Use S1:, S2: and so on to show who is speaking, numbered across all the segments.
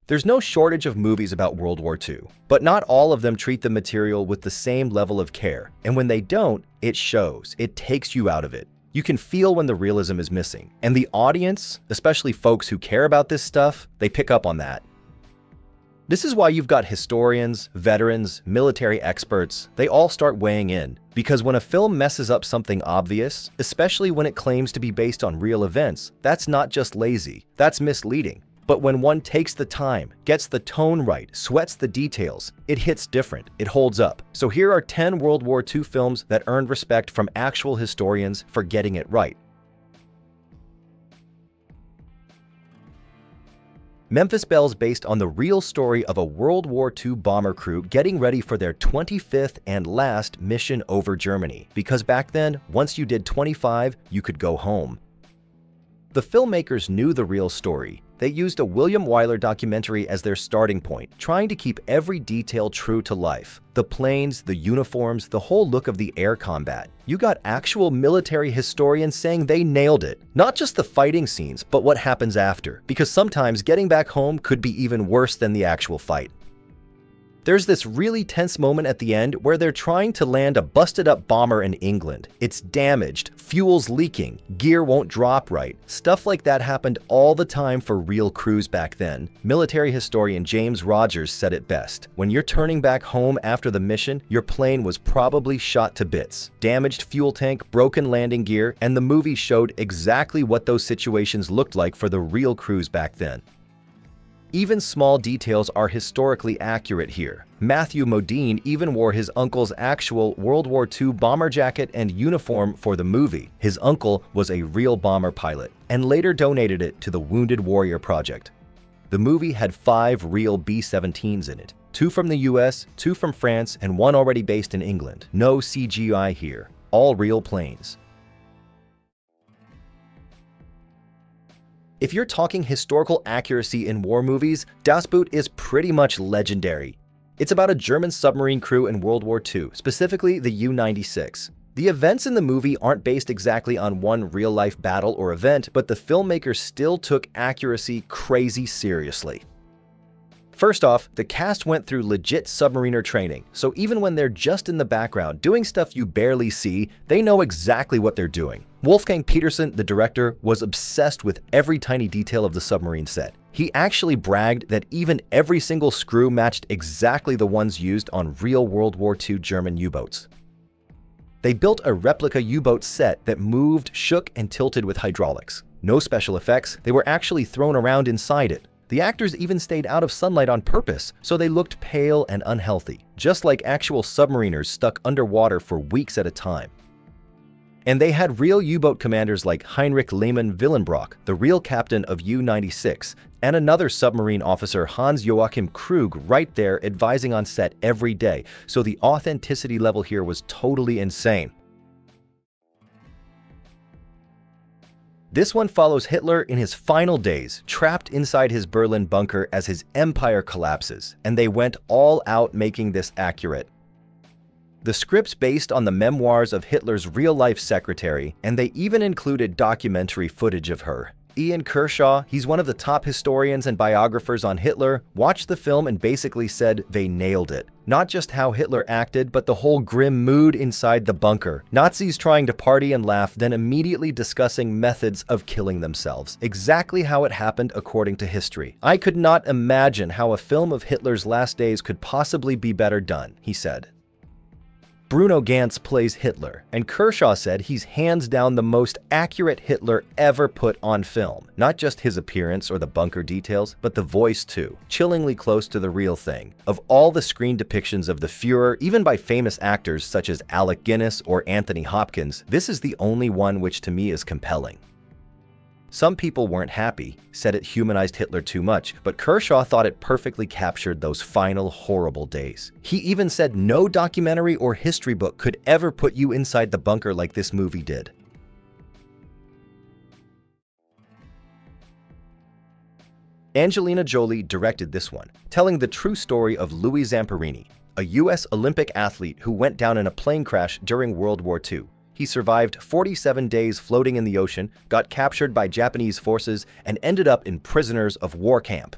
S1: There's no shortage of movies about World War II, but not all of them treat the material with the same level of care, and when they don't, it shows. It takes you out of it. You can feel when the realism is missing, and the audience, especially folks who care about this stuff, they pick up on that. This is why you've got historians, veterans, military experts, they all start weighing in. Because when a film messes up something obvious, especially when it claims to be based on real events, that's not just lazy, that's misleading. But when one takes the time, gets the tone right, sweats the details, it hits different, it holds up. So here are 10 World War II films that earned respect from actual historians for getting it right. Memphis Belle's based on the real story of a World War II bomber crew getting ready for their 25th and last mission over Germany, because back then, once you did 25, you could go home. The filmmakers knew the real story. They used a William Wyler documentary as their starting point, trying to keep every detail true to life. The planes, the uniforms, the whole look of the air combat. You got actual military historians saying they nailed it. Not just the fighting scenes, but what happens after, because sometimes getting back home could be even worse than the actual fight. There's this really tense moment at the end where they're trying to land a busted-up bomber in England. It's damaged, fuel's leaking, gear won't drop right. Stuff like that happened all the time for real crews back then. Military historian James Rogers said it best. When you're turning back home after the mission, your plane was probably shot to bits. Damaged fuel tank, broken landing gear, and the movie showed exactly what those situations looked like for the real crews back then. Even small details are historically accurate here. Matthew Modine even wore his uncle's actual World War II bomber jacket and uniform for the movie. His uncle was a real bomber pilot, and later donated it to the Wounded Warrior Project. The movie had 5 real B-17s in it, 2 from the US, 2 from France, and 1 already based in England. No CGI here, all real planes. If you're talking historical accuracy in war movies, Das Boot is pretty much legendary. It's about a German submarine crew in World War II, specifically the U-96. The events in the movie aren't based exactly on one real-life battle or event, but the filmmakers still took accuracy crazy seriously. First off, the cast went through legit submariner training, so even when they're just in the background doing stuff you barely see, they know exactly what they're doing. Wolfgang Petersen, the director, was obsessed with every tiny detail of the submarine set. He actually bragged that even every single screw matched exactly the ones used on real World War II German U-boats. They built a replica U-boat set that moved, shook, and tilted with hydraulics. No special effects, they were actually thrown around inside it. The actors even stayed out of sunlight on purpose, so they looked pale and unhealthy, just like actual submariners stuck underwater for weeks at a time. And they had real U-boat commanders like Heinrich Lehmann Willenbrock, the real captain of U-96, and another submarine officer, Hans-Joachim Krug, right there advising on set every day, so the authenticity level here was totally insane. This one follows Hitler in his final days, trapped inside his Berlin bunker as his empire collapses, and they went all out making this accurate. The script's based on the memoirs of Hitler's real-life secretary, and they even included documentary footage of her. Ian Kershaw, he's one of the top historians and biographers on Hitler, watched the film and basically said they nailed it. Not just how Hitler acted, but the whole grim mood inside the bunker. Nazis trying to party and laugh, then immediately discussing methods of killing themselves. Exactly how it happened according to history. I could not imagine how a film of Hitler's last days could possibly be better done, he said. Bruno Ganz plays Hitler, and Kershaw said he's hands down the most accurate Hitler ever put on film. Not just his appearance or the bunker details, but the voice too. Chillingly close to the real thing. Of all the screen depictions of the Führer, even by famous actors such as Alec Guinness or Anthony Hopkins, this is the only one which to me is compelling. Some people weren't happy, said it humanized Hitler too much, but Kershaw thought it perfectly captured those final horrible days. He even said no documentary or history book could ever put you inside the bunker like this movie did. Angelina Jolie directed this one, telling the true story of Louis Zamperini, a US Olympic athlete who went down in a plane crash during World War II. He survived 47 days floating in the ocean, got captured by Japanese forces, and ended up in prisoners of war camp.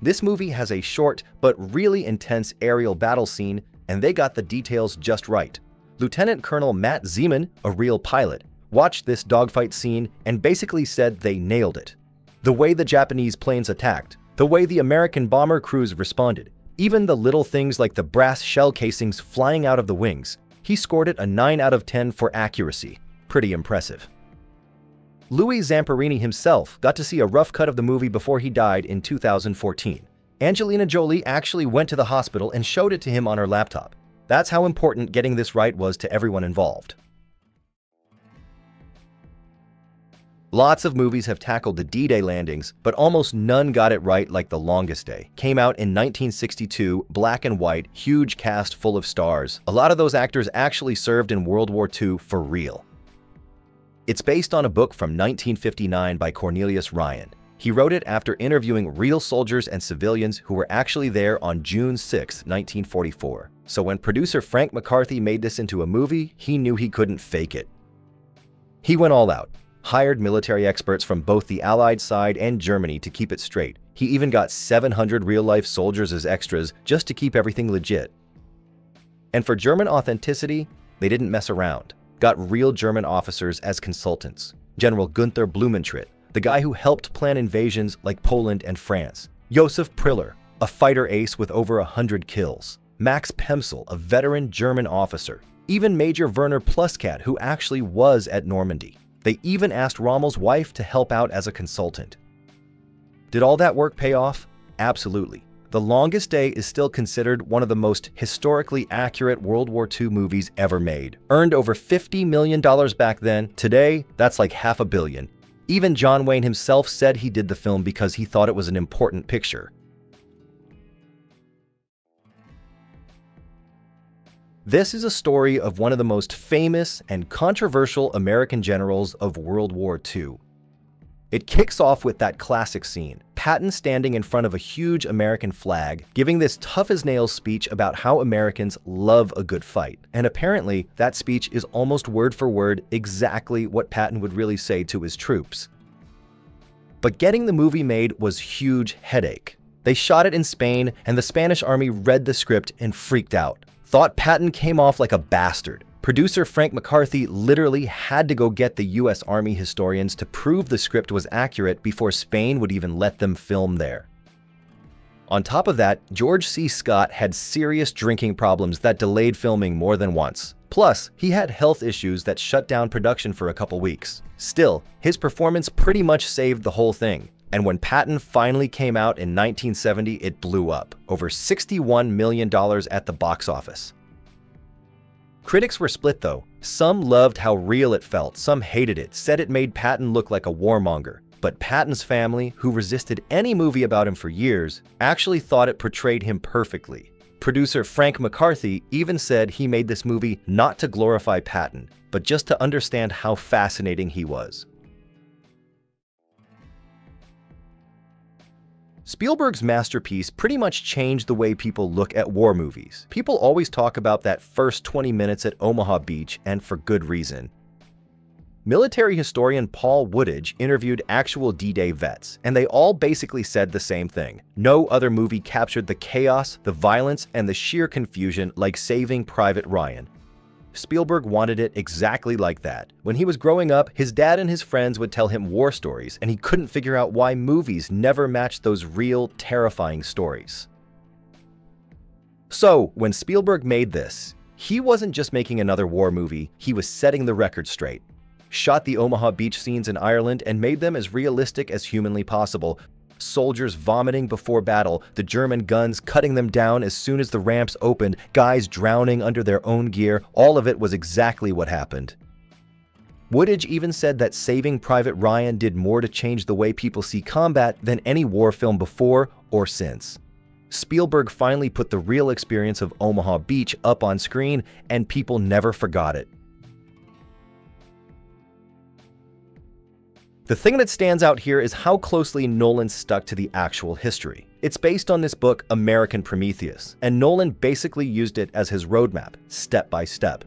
S1: This movie has a short but really intense aerial battle scene, and they got the details just right. Lieutenant Colonel Matt Zeman, a real pilot, watched this dogfight scene and basically said they nailed it. The way the Japanese planes attacked, the way the American bomber crews responded, even the little things like the brass shell casings flying out of the wings, he scored it a 9 out of 10 for accuracy. Pretty impressive. Louis Zamperini himself got to see a rough cut of the movie before he died in 2014. Angelina Jolie actually went to the hospital and showed it to him on her laptop. That's how important getting this right was to everyone involved. Lots of movies have tackled the D-Day landings, but almost none got it right like The Longest Day. Came out in 1962, black and white, huge cast full of stars. A lot of those actors actually served in World War II for real. It's based on a book from 1959 by Cornelius Ryan. He wrote it after interviewing real soldiers and civilians who were actually there on June 6, 1944. So when producer Frank McCarthy made this into a movie, he knew he couldn't fake it. He went all out. Hired military experts from both the Allied side and Germany to keep it straight. He even got 700 real-life soldiers as extras just to keep everything legit. And for German authenticity, they didn't mess around. Got real German officers as consultants. General Gunther Blumentritt, the guy who helped plan invasions like Poland and France. Josef Priller, a fighter ace with over 100 kills. Max Pemsel, a veteran German officer. Even Major Werner Pluskat, who actually was at Normandy. They even asked Rommel's wife to help out as a consultant. Did all that work pay off? Absolutely. The Longest Day is still considered one of the most historically accurate World War II movies ever made. Earned over $50 million back then. Today, that's like $500 million. Even John Wayne himself said he did the film because he thought it was an important picture. This is a story of one of the most famous and controversial American generals of World War II. It kicks off with that classic scene, Patton standing in front of a huge American flag, giving this tough-as-nails speech about how Americans love a good fight. And apparently, that speech is almost word for word exactly what Patton would really say to his troops. But getting the movie made was a huge headache. They shot it in Spain, and the Spanish army read the script and freaked out. Thought Patton came off like a bastard. Producer Frank McCarthy literally had to go get the US Army historians to prove the script was accurate before Spain would even let them film there. On top of that, George C. Scott had serious drinking problems that delayed filming more than once. Plus, he had health issues that shut down production for a couple weeks. Still, his performance pretty much saved the whole thing. And when Patton finally came out in 1970, it blew up. Over $61 million at the box office. Critics were split though. Some loved how real it felt, some hated it, said it made Patton look like a warmonger. But Patton's family, who resisted any movie about him for years, actually thought it portrayed him perfectly. Producer Frank McCarthy even said he made this movie not to glorify Patton, but just to understand how fascinating he was. Spielberg's masterpiece pretty much changed the way people look at war movies. People always talk about that first 20 minutes at Omaha Beach, and for good reason. Military historian Paul Woodidge interviewed actual D-Day vets, and they all basically said the same thing. No other movie captured the chaos, the violence, and the sheer confusion like Saving Private Ryan. Spielberg wanted it exactly like that. When he was growing up, his dad and his friends would tell him war stories, and he couldn't figure out why movies never matched those real, terrifying stories. So, when Spielberg made this, he wasn't just making another war movie, he was setting the record straight. Shot the Omaha Beach scenes in Ireland and made them as realistic as humanly possible. Soldiers vomiting before battle, the German guns cutting them down as soon as the ramps opened, guys drowning under their own gear, all of it was exactly what happened. Woodidge even said that Saving Private Ryan did more to change the way people see combat than any war film before or since. Spielberg finally put the real experience of Omaha Beach up on screen, and people never forgot it. The thing that stands out here is how closely Nolan stuck to the actual history. It's based on this book, American Prometheus, and Nolan basically used it as his roadmap, step by step.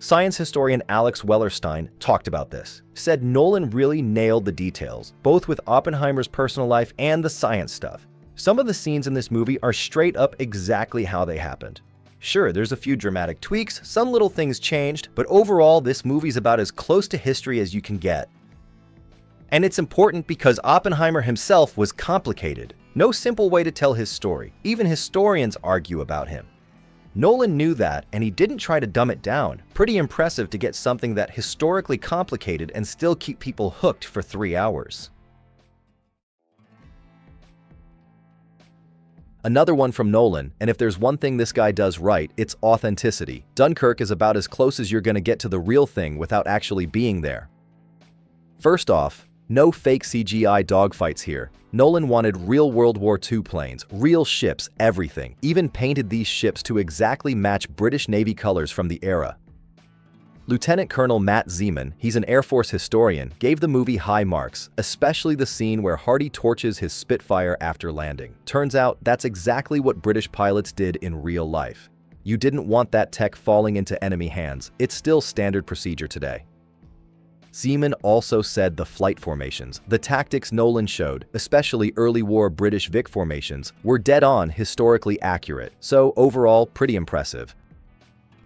S1: Science historian Alex Wellerstein talked about this, said Nolan really nailed the details, both with Oppenheimer's personal life and the science stuff. Some of the scenes in this movie are straight up exactly how they happened. Sure, there's a few dramatic tweaks, some little things changed, but overall this movie's about as close to history as you can get. And it's important because Oppenheimer himself was complicated. No simple way to tell his story. Even historians argue about him. Nolan knew that, and he didn't try to dumb it down. Pretty impressive to get something that historically complicated and still keep people hooked for 3 hours. Another one from Nolan, and if there's one thing this guy does right, it's authenticity. Dunkirk is about as close as you're gonna get to the real thing without actually being there. First off, no fake CGI dogfights here. Nolan wanted real World War II planes, real ships, everything. Even painted these ships to exactly match British Navy colors from the era. Lieutenant Colonel Matt Zeman, he's an Air Force historian, gave the movie high marks, especially the scene where Hardy torches his Spitfire after landing. Turns out that's exactly what British pilots did in real life. You didn't want that tech falling into enemy hands. It's still standard procedure today. Zeman also said the flight formations, the tactics Nolan showed, especially early war British Vic formations, were dead-on historically accurate, so overall pretty impressive.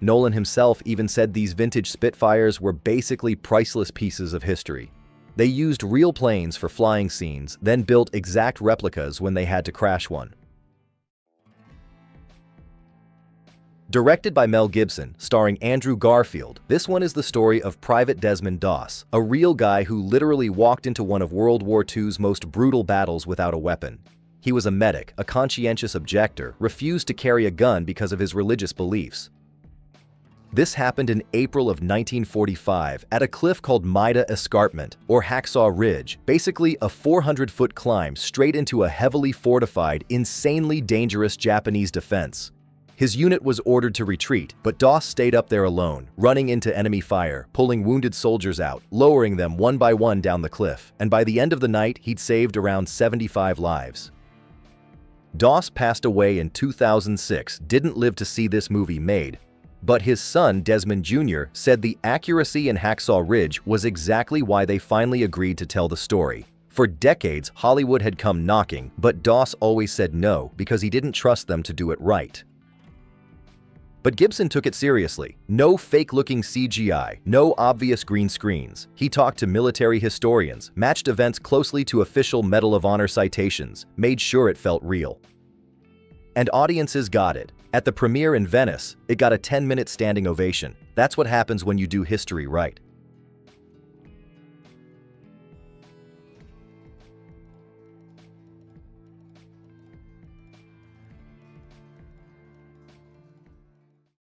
S1: Nolan himself even said these vintage Spitfires were basically priceless pieces of history. They used real planes for flying scenes, then built exact replicas when they had to crash one. Directed by Mel Gibson, starring Andrew Garfield, this one is the story of Private Desmond Doss, a real guy who literally walked into one of World War II's most brutal battles without a weapon. He was a medic, a conscientious objector, refused to carry a gun because of his religious beliefs. This happened in April of 1945 at a cliff called Maida Escarpment, or Hacksaw Ridge, basically a 400-foot climb straight into a heavily fortified, insanely dangerous Japanese defense. His unit was ordered to retreat, but Doss stayed up there alone, running into enemy fire, pulling wounded soldiers out, lowering them one by one down the cliff, and by the end of the night, he'd saved around 75 lives. Doss passed away in 2006, didn't live to see this movie made, but his son, Desmond Jr., said the accuracy in Hacksaw Ridge was exactly why they finally agreed to tell the story. For decades, Hollywood had come knocking, but Doss always said no because he didn't trust them to do it right. But Gibson took it seriously. No fake-looking CGI, no obvious green screens. He talked to military historians, matched events closely to official Medal of Honor citations, made sure it felt real. And audiences got it. At the premiere in Venice, it got a 10-minute standing ovation. That's what happens when you do history right.